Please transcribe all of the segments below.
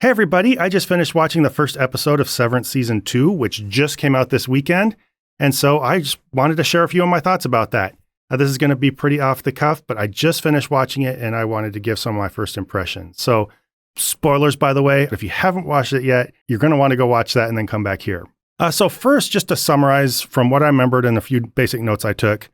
Hey everybody, I just finished watching the first episode of Severance Season 2, which just came out this weekend, and so I just wanted to share a few of my thoughts about that. This is going to be pretty off the cuff, but I just finished watching it and I wanted to give some of my first impressions. So, spoilers by the way, if you haven't watched it yet, you're going to want to go watch that and then come back here. So first, just to summarize from what I remembered and a few basic notes I took,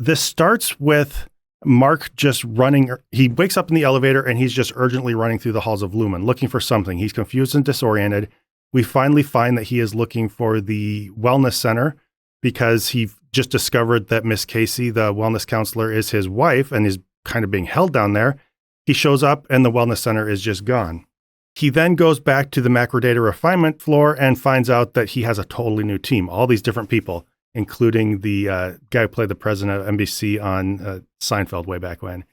this starts with Mark just running. He wakes up in the elevator and he's just urgently running through the halls of Lumen, looking for something. He's confused and disoriented. We finally find that he is looking for the wellness center because he just discovered that Miss Casey, the wellness counselor, is his wife and is kind of being held down there. He shows up and the wellness center is just gone. He then goes back to the macro data refinement floor and finds out that he has a totally new team, all these different people, including the guy who played the president of NBC on Seinfeld way back when.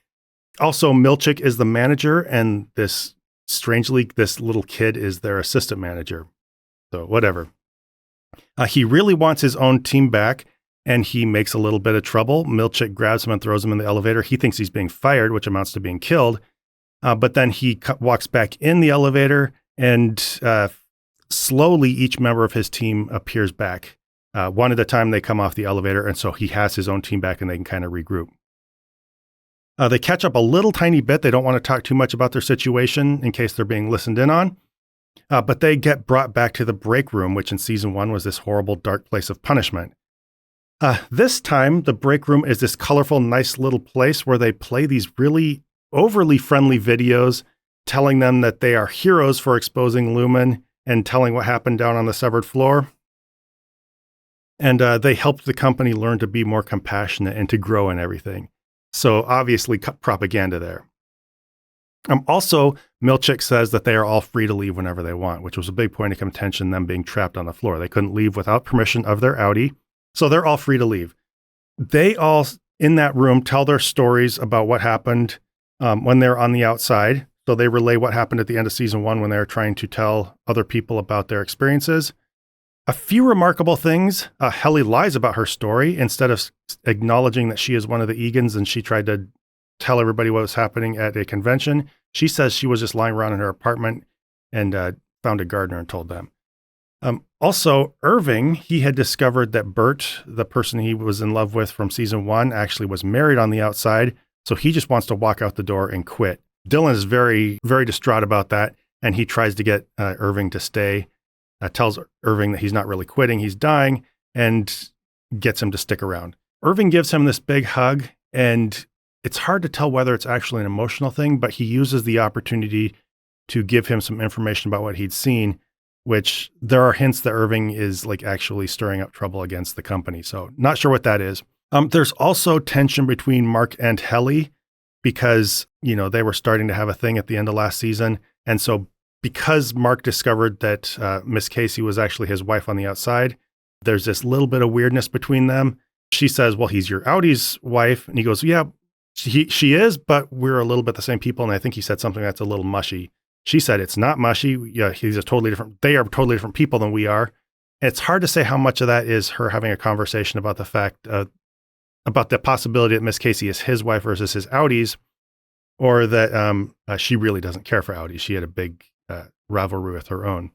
Also, Milchick is the manager, and this little kid is their assistant manager. So whatever. He really wants his own team back, and he makes a little bit of trouble. Milchick grabs him and throws him in the elevator. He thinks he's being fired, which amounts to being killed. But then he walks back in the elevator, and slowly each member of his team appears back. One at a time, they come off the elevator, and so he has his own team back, and they can kind of regroup. They catch up a little tiny bit. They don't want to talk too much about their situation in case they're being listened in on. But they get brought back to the break room, which in season 1 was this horrible, dark place of punishment. This time, the break room is this colorful, nice little place where they play these really overly friendly videos telling them that they are heroes for exposing Lumen and telling what happened down on the severed floor. And they helped the company learn to be more compassionate and to grow and everything. So obviously propaganda there. Also, Milchick says that they are all free to leave whenever they want, which was a big point of contention, them being trapped on the floor. They couldn't leave without permission of their Audi. So they're all free to leave. They all, in that room, tell their stories about what happened when they're on the outside. So they relay what happened at the end of season 1 when they were trying to tell other people about their experiences. A few remarkable things. Helly lies about her story instead of acknowledging that she is one of the Egans and she tried to tell everybody what was happening at a convention. She says she was just lying around in her apartment and found a gardener and told them. Also, Irving, he had discovered that Bert, the person he was in love with from season 1, actually was married on the outside. So he just wants to walk out the door and quit. Dylan is very, very distraught about that. And he tries to get Irving to stay. Tells Irving that he's not really quitting, he's dying, and gets him to stick around. Irving gives him this big hug, and it's hard to tell whether it's actually an emotional thing, but he uses the opportunity to give him some information about what he'd seen, which there are hints that Irving is like actually stirring up trouble against the company. So not sure what that is. There's also tension between Mark and Helly because, they were starting to have a thing at the end of last season. And so because Mark discovered that Miss Casey was actually his wife on the outside, there's this little bit of weirdness between them. She says, well, he's your Audi's wife. And he goes, yeah, she is, but we're a little bit the same people. And I think he said something that's a little mushy. She said, it's not mushy. Yeah, they are totally different people than we are. And it's hard to say how much of that is her having a conversation about the fact, about the possibility that Miss Casey is his wife versus his Audi's, or that she really doesn't care for Audi. She had a big rivalry with her own.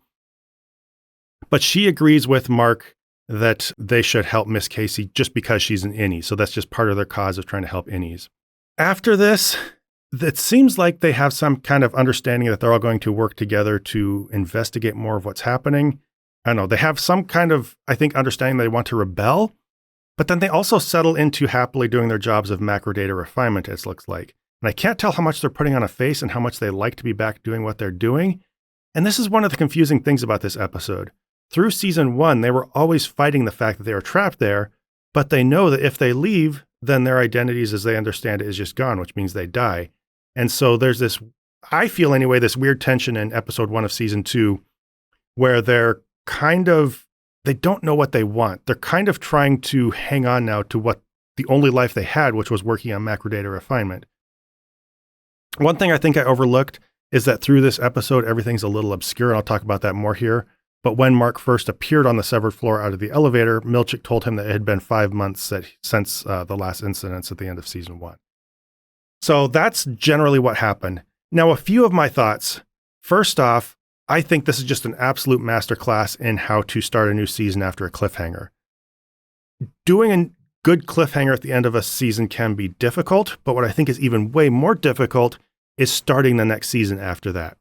But she agrees with Mark that they should help Miss Casey just because she's an innie. So that's just part of their cause of trying to help innies. After this, it seems like they have some kind of understanding that they're all going to work together to investigate more of what's happening. I don't know. They have some kind of, I think, understanding they want to rebel, but then they also settle into happily doing their jobs of macro data refinement, it looks like. And I can't tell how much they're putting on a face and how much they like to be back doing what they're doing. And this is one of the confusing things about this episode. Through season 1, they were always fighting the fact that they are trapped there, but they know that if they leave, then their identities as they understand it is just gone, which means they die. And so there's this, I feel anyway, this weird tension in episode 1 of season 2, where they're they don't know what they want. They're kind of trying to hang on now to what the only life they had, which was working on macro data refinement. One thing I think I overlooked is that through this episode, everything's a little obscure, and I'll talk about that more here. But when Mark first appeared on the severed floor out of the elevator, Milchick told him that it had been 5 months since the last incidents at the end of season 1. So that's generally what happened. Now, a few of my thoughts. First off, I think this is just an absolute masterclass in how to start a new season after a cliffhanger. Doing a good cliffhanger at the end of a season can be difficult, but what I think is even way more difficult is starting the next season after that.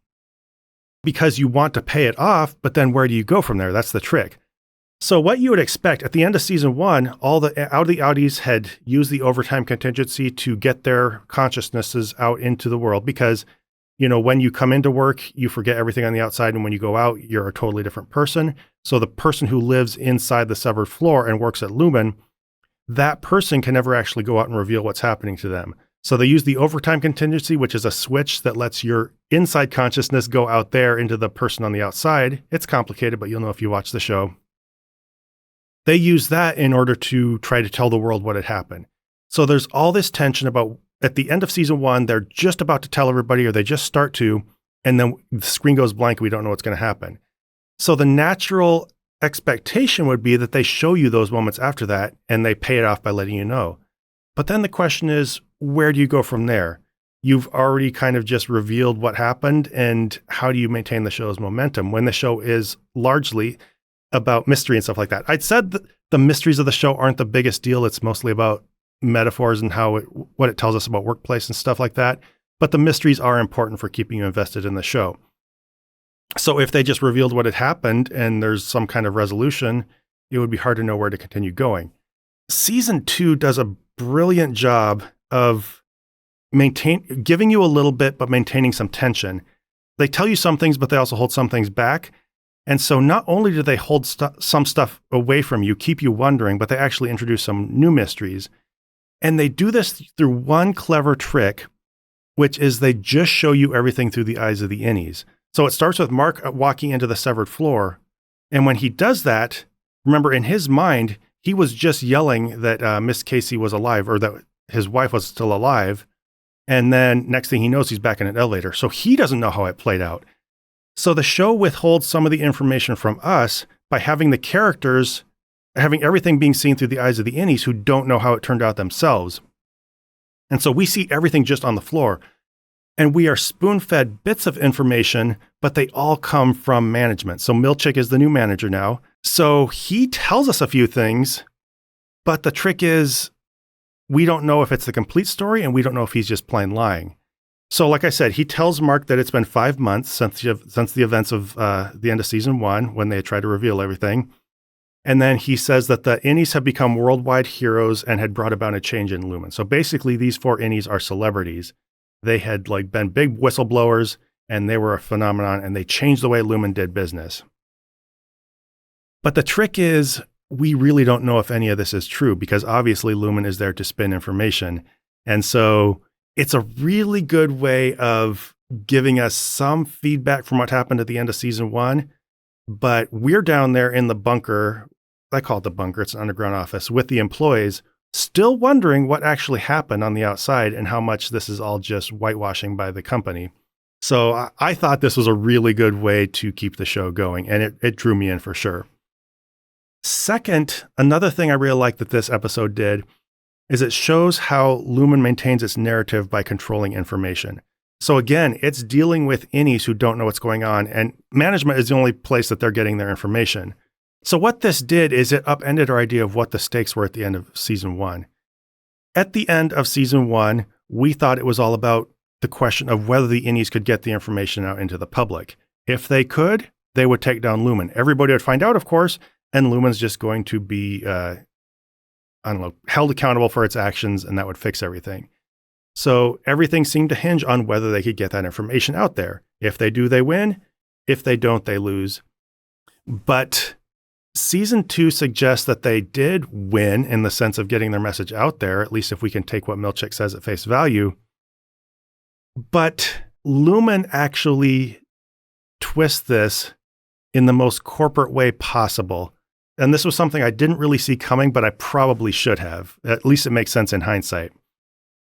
Because you want to pay it off, but then where do you go from there? That's the trick. So what you would expect at the end of season 1, all the outies had used the overtime contingency to get their consciousnesses out into the world because, when you come into work, you forget everything on the outside. And when you go out, you're a totally different person. So the person who lives inside the severed floor and works at Lumen, that person can never actually go out and reveal what's happening to them. So they use the overtime contingency, which is a switch that lets your inside consciousness go out there into the person on the outside. It's complicated, but you'll know if you watch the show. They use that in order to try to tell the world what had happened. So there's all this tension about at the end of season 1, they're just about to tell everybody, or they just start to, and then the screen goes blank. We don't know what's going to happen. So the natural expectation would be that they show you those moments after that and they pay it off by letting you know. But then the question is, where do you go from there? You've already kind of just revealed what happened, and how do you maintain the show's momentum when the show is largely about mystery and stuff like that? I'd said that the mysteries of the show aren't the biggest deal. It's mostly about metaphors and what it tells us about workplace and stuff like that. But the mysteries are important for keeping you invested in the show. So if they just revealed what had happened and there's some kind of resolution, it would be hard to know where to continue going. Season 2 does a brilliant job of giving you a little bit, but maintaining some tension. They tell you some things, but they also hold some things back. And so not only do they hold some stuff away from you, keep you wondering, but they actually introduce some new mysteries. And they do this through one clever trick, which is they just show you everything through the eyes of the innies. So it starts with Mark walking into the severed floor. And when he does that, remember, in his mind, he was just yelling that Miss Casey was alive, or that his wife was still alive. And then next thing he knows, he's back in an elevator. So he doesn't know how it played out. So the show withholds some of the information from us by having the characters, having everything being seen through the eyes of the innies who don't know how it turned out themselves. And so we see everything just on the floor. And we are spoon-fed bits of information, but they all come from management. So Milchick is the new manager now. So he tells us a few things, but the trick is we don't know if it's the complete story, and we don't know if he's just plain lying. So like I said, he tells Mark that it's been 5 months since the events of the end of season 1, when they tried to reveal everything. And then he says that the innies have become worldwide heroes and had brought about a change in Lumen. So basically, these 4 innies are celebrities. They had been big whistleblowers, and they were a phenomenon, and they changed the way Lumen did business. But the trick is, we really don't know if any of this is true, because obviously Lumen is there to spin information. And so it's a really good way of giving us some feedback from what happened at the end of season 1. But we're down there in the bunker. I call it the bunker. It's an underground office with the employees, still wondering what actually happened on the outside and how much this is all just whitewashing by the company. So I thought this was a really good way to keep the show going, and it drew me in for sure. Second, another thing I really like that this episode did is it shows how Lumen maintains its narrative by controlling information. So again, it's dealing with innies who don't know what's going on, and management is the only place that they're getting their information. So what this did is it upended our idea of what the stakes were at the end of season 1. At the end of season 1, we thought it was all about the question of whether the innies could get the information out into the public. If they could, they would take down Lumen. Everybody would find out, of course, and Lumen's just going to be, held accountable for its actions, and that would fix everything. So everything seemed to hinge on whether they could get that information out there. If they do, they win. If they don't, they lose. But season 2 suggests that they did win in the sense of getting their message out there, at least if we can take what Milchick says at face value. But Lumen actually twists this in the most corporate way possible. And this was something I didn't really see coming, but I probably should have. At least it makes sense in hindsight.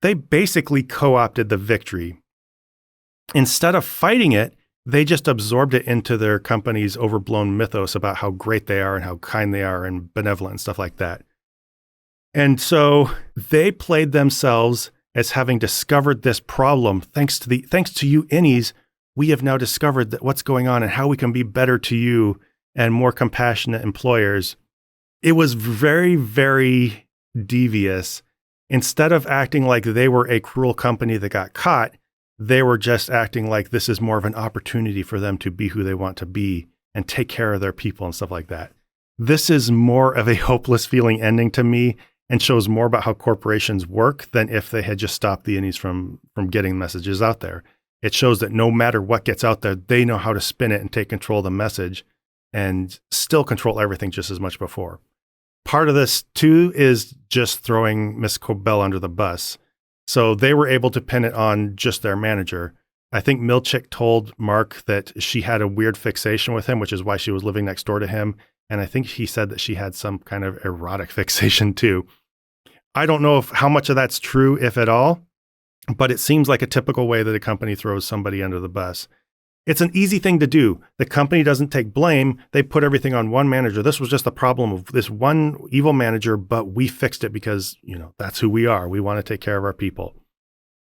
They basically co-opted the victory. Instead of fighting it, they just absorbed it into their company's overblown mythos about how great they are and how kind they are and benevolent and stuff like that. And so they played themselves as having discovered this problem thanks to you innies we have now discovered that what's going on and how we can be better to you and more compassionate employers. It was very, very devious. Instead of acting like they were a cruel company that got caught, they were just acting like this is more of an opportunity for them to be who they want to be and take care of their people and stuff like that. This is more of a hopeless feeling ending to me and shows more about how corporations work than if they had just stopped the innies from getting messages out there. It shows that no matter what gets out there, they know how to spin it and take control of the message and still control everything just as much before. Part of this, too, is just throwing Miss Cobell under the bus. So they were able to pin it on just their manager. I think Milchick told Mark that she had a weird fixation with him, which is why she was living next door to him. And I think he said that she had some kind of erotic fixation, too. I don't know how much of that's true, if at all, but it seems like a typical way that a company throws somebody under the bus. It's an easy thing to do. The company doesn't take blame. They put everything on one manager. This was just the problem of this one evil manager, but we fixed it because, that's who we are. We want to take care of our people.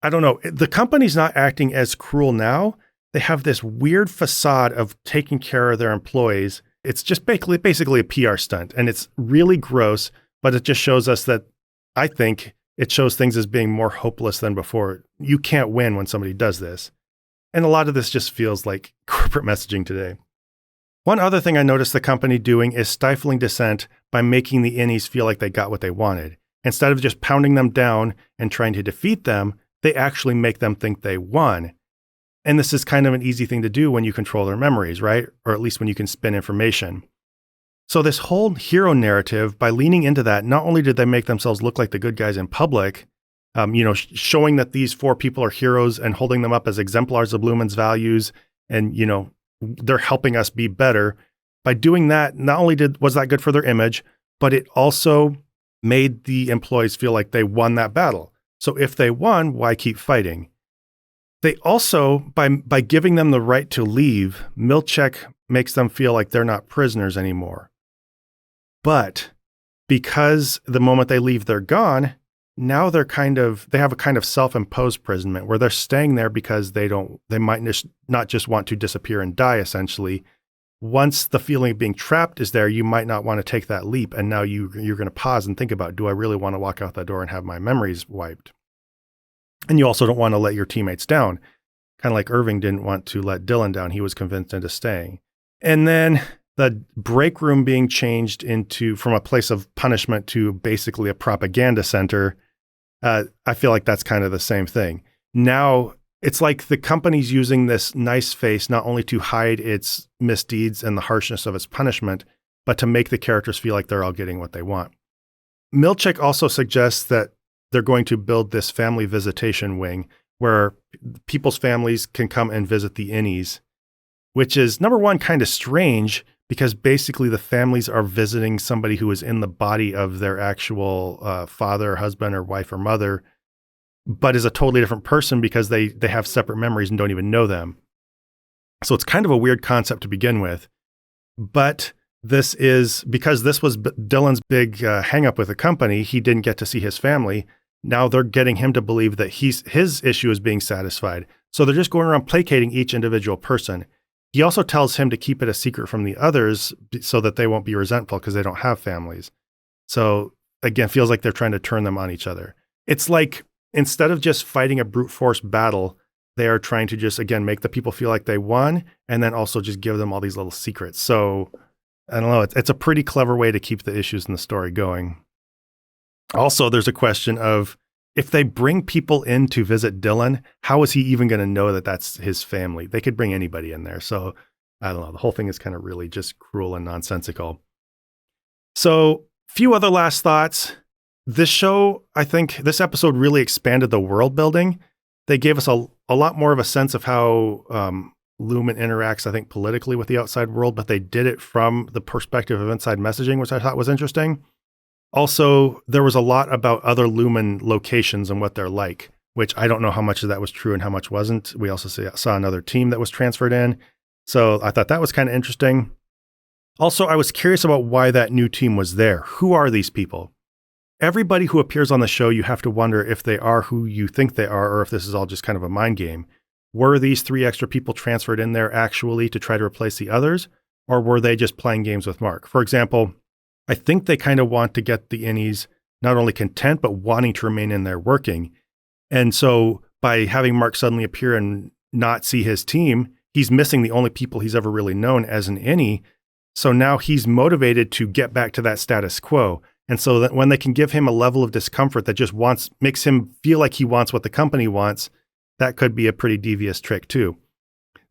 I don't know. The company's not acting as cruel now. They have this weird facade of taking care of their employees. It's just basically a PR stunt, and it's really gross, but it just shows us that I think it shows things as being more hopeless than before. You can't win when somebody does this. And a lot of this just feels like corporate messaging today. One other thing I noticed the company doing is stifling dissent by making the innies feel like they got what they wanted. Instead of just pounding them down and trying to defeat them, they actually make them think they won. And this is kind of an easy thing to do when you control their memories, right? Or at least when you can spin information. So this whole hero narrative, by leaning into that, not only did they make themselves look like the good guys in public, showing that these 4 people are heroes and holding them up as exemplars of Lumen's values, and, they're helping us be better. By doing that, not only was that good for their image, but it also made the employees feel like they won that battle. So if they won, why keep fighting? They also, by giving them the right to leave, Milchick makes them feel like they're not prisoners anymore. But because the moment they leave, they're gone, now they have a kind of self-imposed imprisonment where they're staying there because they might not just want to disappear and die, essentially. Once the feeling of being trapped is there, you might not want to take that leap. And now you're going to pause and think about, do I really want to walk out that door and have my memories wiped? And you also don't want to let your teammates down. Kind of like Irving didn't want to let Dylan down. He was convinced into staying. And then the break room being changed from a place of punishment to basically a propaganda center. I feel like that's kind of the same thing. Now it's like the company's using this nice face not only to hide its misdeeds and the harshness of its punishment, but to make the characters feel like they're all getting what they want. Milchick also suggests that they're going to build this family visitation wing where people's families can come and visit the innies, which is, number one, kind of strange because basically the families are visiting somebody who is in the body of their actual father, husband, or wife, or mother, but is a totally different person because they have separate memories and don't even know them. So it's kind of a weird concept to begin with. But this is because this was Dylan's big hang up with the company. He didn't get to see his family. Now they're getting him to believe that his issue is being satisfied. So they're just going around placating each individual person. He also tells him to keep it a secret from the others so that they won't be resentful because they don't have families. So again, feels like they're trying to turn them on each other. It's like instead of just fighting a brute force battle, they are trying to just, again, make the people feel like they won and then also just give them all these little secrets. So I don't know. It's a pretty clever way to keep the issues in the story going. Also, there's a question of if they bring people in to visit Dylan, how is he even going to know that that's his family? They could bring anybody in there. So I don't know. The whole thing is kind of really just cruel and nonsensical. So few other last thoughts. This show, I think this episode really expanded the world building. They gave us a lot more of a sense of how Lumen interacts, I think, politically with the outside world, but they did it from the perspective of inside messaging, which I thought was interesting. Also, there was a lot about other Lumen locations and what they're like, which I don't know how much of that was true and how much wasn't. We also saw another team that was transferred in. So I thought that was kind of interesting. Also, I was curious about why that new team was there. Who are these people? Everybody who appears on the show, you have to wonder if they are who you think they are or if this is all just kind of a mind game. were these 3 extra people transferred in there actually to try to replace the others, or were they just playing games with Mark? For example, I think they kind of want to get the innies not only content, but wanting to remain in there working. And so by having Mark suddenly appear and not see his team, he's missing the only people he's ever really known as an innie. So now he's motivated to get back to that status quo. And so that when they can give him a level of discomfort that just makes him feel like he wants what the company wants, that could be a pretty devious trick too.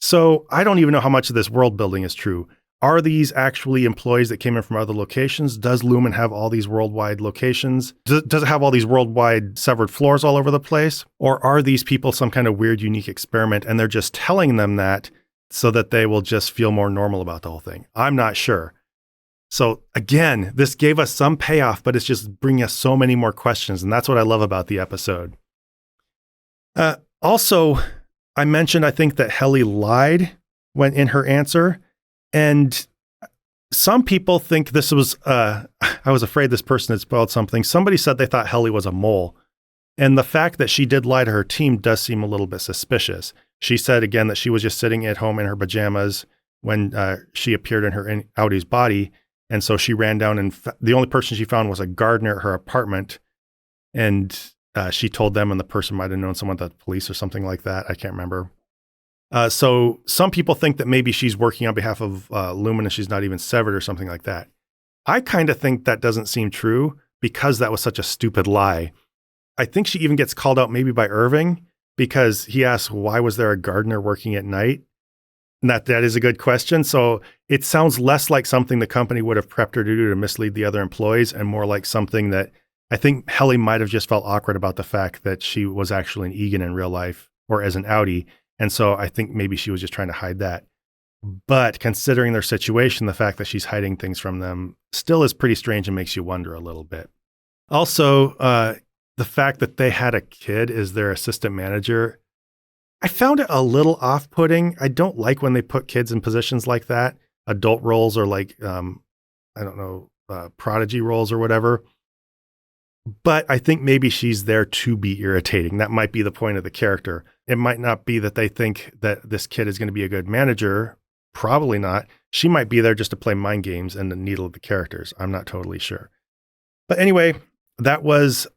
So I don't even know how much of this world building is true. Are these actually employees that came in from other locations? Does Lumen have all these worldwide locations? Does it have all these worldwide severed floors all over the place? Or are these people some kind of weird, unique experiment and they're just telling them that so that they will just feel more normal about the whole thing? I'm not sure. So again, this gave us some payoff, but it's just bringing us so many more questions. And that's what I love about the episode. Also, I mentioned, I think that Helly lied when in her answer. And some people think this was, I was afraid this person had spoiled something. Somebody said they thought Helly was a mole. And the fact that she did lie to her team does seem a little bit suspicious. She said again that she was just sitting at home in her pajamas when she appeared in her Audi's body. And so she ran down and the only person she found was a gardener at her apartment. And she told them, and the person might have known someone at the police or something like that. I can't remember. So some people think that maybe she's working on behalf of Lumen and she's not even severed or something like that. I kind of think that doesn't seem true because that was such a stupid lie. I think she even gets called out maybe by Irving because he asks, why was there a gardener working at night? And that is a good question. So it sounds less like something the company would have prepped her to do to mislead the other employees and more like something that I think Helly might have just felt awkward about the fact that she was actually an Egan in real life or as an Audi. And so I think maybe she was just trying to hide that. But considering their situation, the fact that she's hiding things from them still is pretty strange and makes you wonder a little bit. Also, the fact that they had a kid as their assistant manager, I found it a little off-putting. I don't like when they put kids in positions like that, adult roles or like, prodigy roles or whatever. But I think maybe she's there to be irritating. That might be the point of the character. It might not be that they think that this kid is going to be a good manager. Probably not. She might be there just to play mind games and needle the characters. I'm not totally sure. But anyway, that was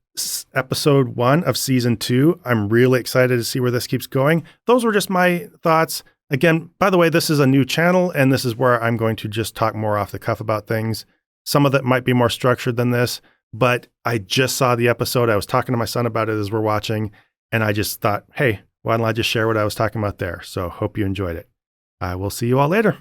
episode 1 of season 2. I'm really excited to see where this keeps going. Those were just my thoughts. Again, by the way, this is a new channel, and this is where I'm going to just talk more off the cuff about things. Some of it might be more structured than this. But I just saw the episode. I was talking to my son about it as we're watching, and I just thought, hey, why don't I just share what I was talking about there? So hope you enjoyed it. I will see you all later.